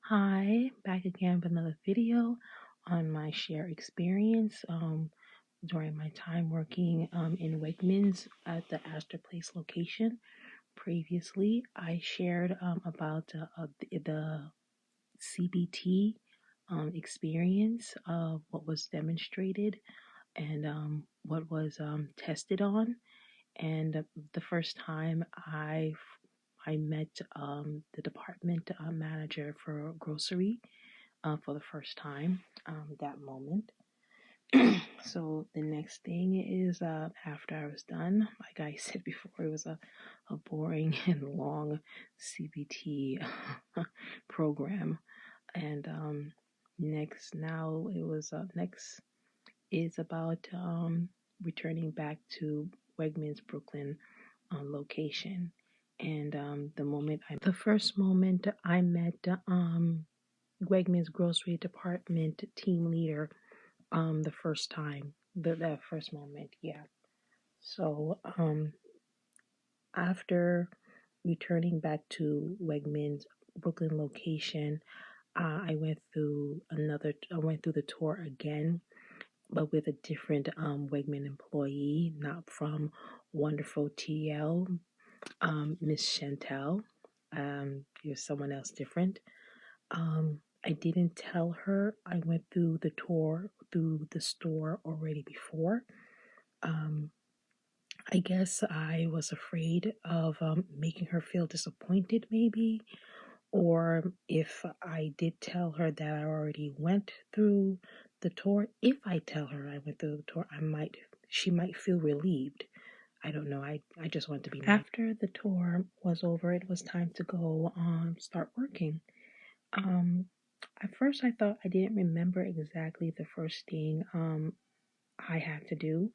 Hi, back again with another video on my share experience during my time working in Wegmans at the Astor Place location. Previously, I shared about the CBT experience of what was demonstrated and what was tested on. And the first time I met the department manager for grocery for the first time that moment. So the next thing is after I was done, like I said before, it was a boring and long CBT program. And next is about returning back to Wegmans Brooklyn location. And the first moment I met Wegmans grocery department team leader, the first time, that first moment, yeah. So after returning back to Wegmans Brooklyn location, I went through the tour again, but with a different Wegman employee, not from wonderful TL, Miss Chantel. You're someone else different. I didn't tell her I went through the tour through the store already before. I guess I was afraid of making her feel disappointed, maybe, or if I did tell her that I already went through the tour. If I tell her I went through the tour, she might feel relieved. I don't know. I just want to be nice. After the tour was over, it was time to go start working. At first I thought I didn't remember exactly the first thing I had to do,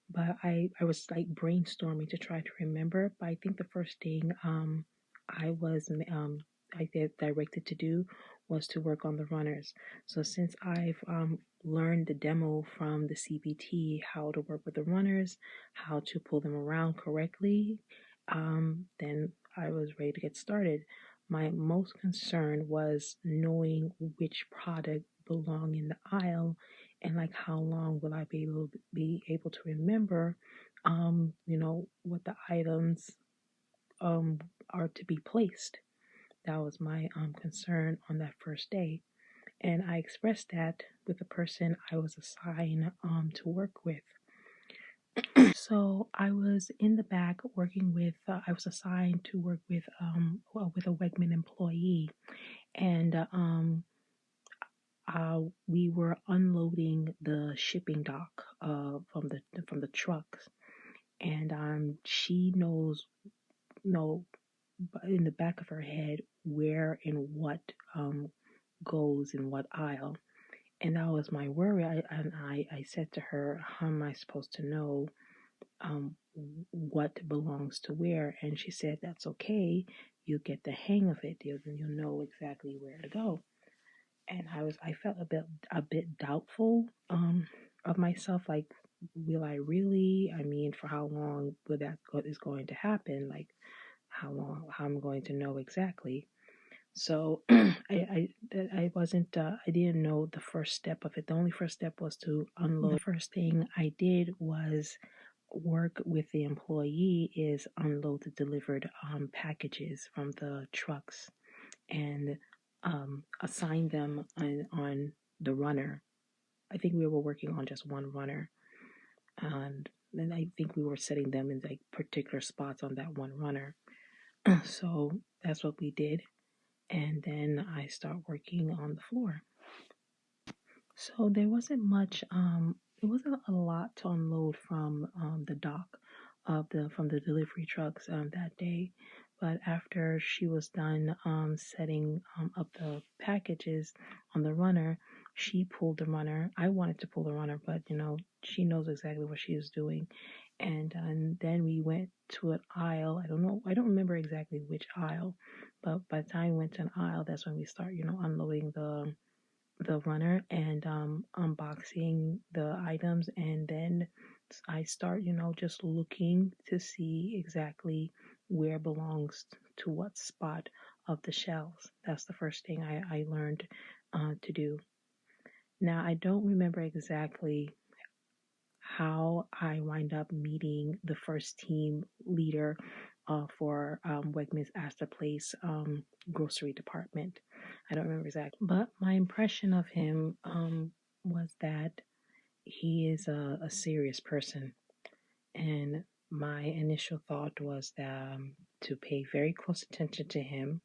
but I was like brainstorming to try to remember. But I think the first thing I get directed to do was to work on the runners. So since I've learned the demo from the CBT, how to work with the runners, how to pull them around correctly, then I was ready to get started. My most concern was knowing which product belonged in the aisle and like how long will I be able to remember what the items are to be placed. That was my concern on that first day. And I expressed that with the person I was assigned to work with. So I was in the back working with, I was assigned to work with a Wegman employee. And we were unloading the shipping dock from the trucks. And she knows, in the back of her head where and what goes in what aisle. And that was my worry. I said to her, how am I supposed to know what belongs to where? And she said, that's okay. You get the hang of it. You'll know exactly where to go. And I felt a bit doubtful of myself. Like, will I really? I mean, for how long will that is going to happen? Like, how I'm going to know exactly. So I wasn't I didn't know the first step of it. The only first step was to unload. The first thing I did was work with the employee is unload the delivered packages from the trucks and assign them on the runner. I think we were working on just one runner, and then I think we were setting them in like particular spots on that one runner. So that's what we did. And then I start working on the floor. So there wasn't much, it wasn't a lot to unload from the dock from the delivery trucks that day. But after she was done setting up the packages on the runner, she pulled the runner. I wanted to pull the runner, but she knows exactly what she is doing. And then we went to an aisle. I don't remember exactly which aisle, but by the time we went to an aisle, that's when we start, unloading the runner and unboxing the items. And then I start, just looking to see exactly where belongs to what spot of the shelves. That's the first thing I learned to do. Now, I don't remember exactly how I wind up meeting the first team leader for Wegmans Astor Place grocery department. I don't remember exactly, but my impression of him was that he is a serious person. And my initial thought was that, to pay very close attention to him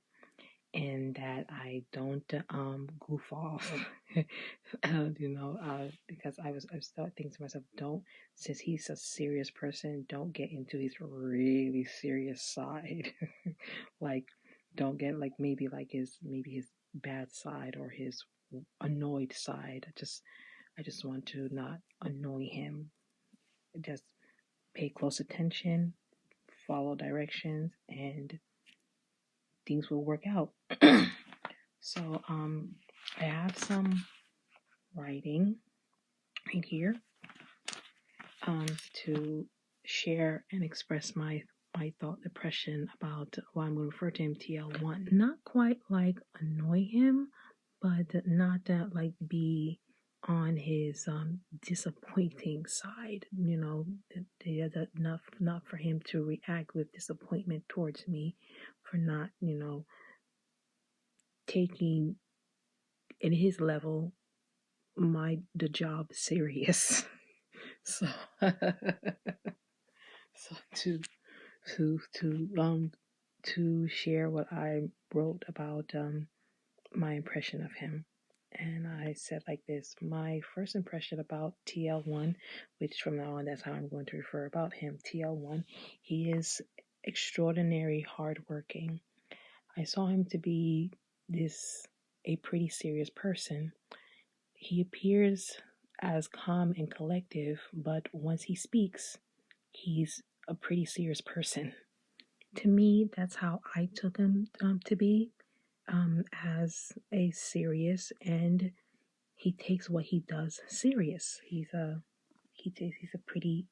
and that I don't goof off, because I was starting thinking to myself, don't, since he's a serious person, don't get into his really serious side, like don't get like maybe his bad side or his annoyed side. I just want to not annoy him. Just pay close attention, follow directions, and things will work out. So I have some writing right here to share and express my thought impression about why I'm going to refer to him TL1. Not quite like annoy him, but not that like be on his disappointing side. Not for him to react with disappointment towards me for not taking in his level the job serious. So so to share what I wrote about my impression of him. And I said like this: my first impression about TL1, which from now on that's how I'm going to refer about him, TL1, he is extraordinary hardworking. I saw him to be a pretty serious person. He appears as calm and collective, but once he speaks, he's a pretty serious person. To me, that's how I took him to be, as a serious, and he takes what he does serious. He's a pretty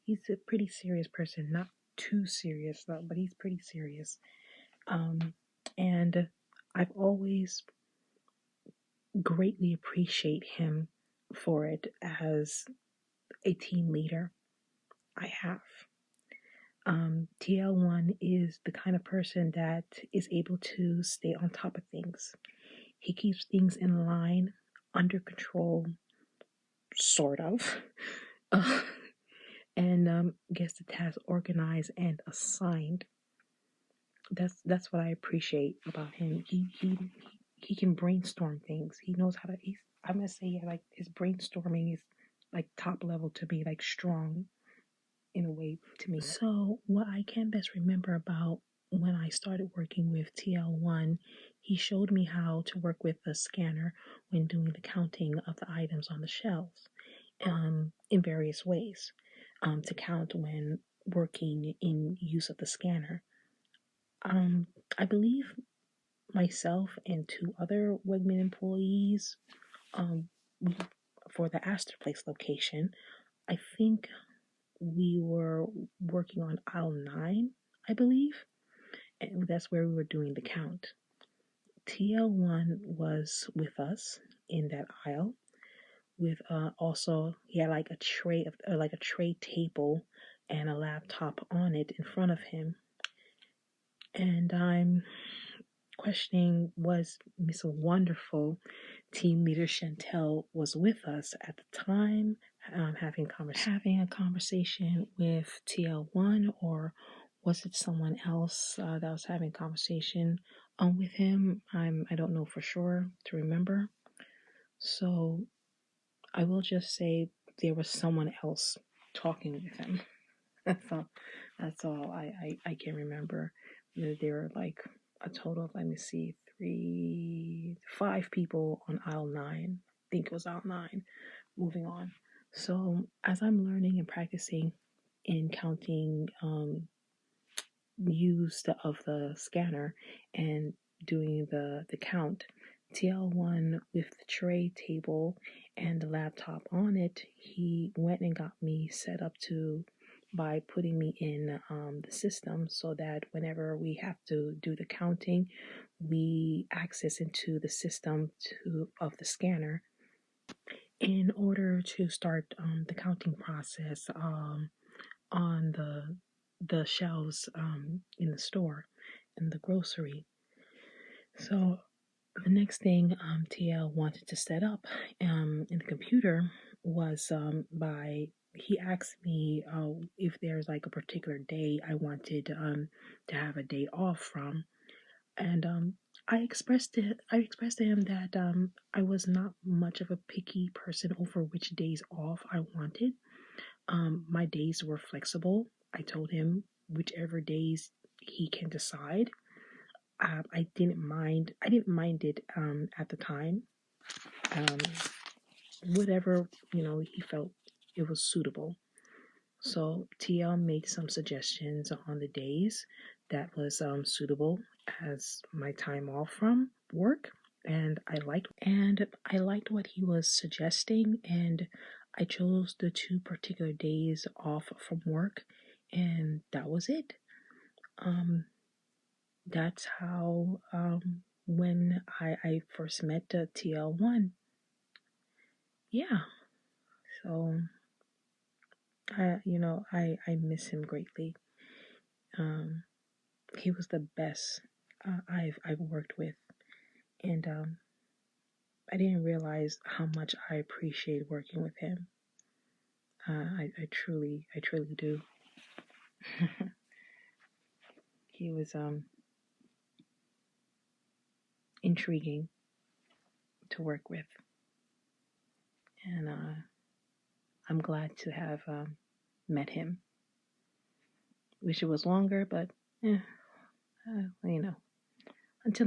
serious person. Not too serious though, but he's pretty serious. And I've always greatly appreciate him for it as a team leader. I have. TL1 is the kind of person that is able to stay on top of things. He keeps things in line, under control, sort of, and gets the tasks organized and assigned. That's what I appreciate about him. He can brainstorm things. He knows how to. I'm gonna say like his brainstorming is like top level to me, like strong in a way to me. So what I can best remember about when I started working with TL1, he showed me how to work with the scanner when doing the counting of the items on the shelves, in various ways, to count when working in use of the scanner. I believe myself and two other Wegman employees, for the Astor Place location, I think we were working on aisle 9, I believe, and that's where we were doing the count. TL1 was with us in that aisle. With also, he had like a tray table and a laptop on it in front of him. And I'm questioning, was Miss Wonderful team leader Chantel was with us at the time, having a conversation with TL1, or was it someone else that was having a conversation with him? I don't know for sure to remember. So I will just say there was someone else talking with him. That's all I can remember. There were like a total of, let me see, 5 people on aisle 9. I think it was aisle 9. Moving on. So as I'm learning and practicing in counting use of the scanner and doing the count, TL1 with the tray table and the laptop on it, he went and got me set up by putting me in the system so that whenever we have to do the counting, we access into the system of the scanner in order to start the counting process on the shelves in the store, in the grocery. So the next thing TL wanted to set up in the computer was by he asked me if there's like a particular day I wanted to have a day off from, and I expressed to him that I was not much of a picky person over which days off I wanted. My days were flexible. I told him whichever days he can decide. I didn't mind. I didn't mind it at the time. Um, Whatever he felt it was suitable. So TL made some suggestions on the days that was suitable as my time off from work, and I liked what he was suggesting, and I chose the two particular days off from work, and that was it. Um, that's how when I first met TL1. Yeah, so I miss him greatly. Um, he was the best I've worked with, and I didn't realize how much I appreciate working with him. I truly do. He was intriguing to work with, and I'm glad to have met him. Wish it was longer, but until next.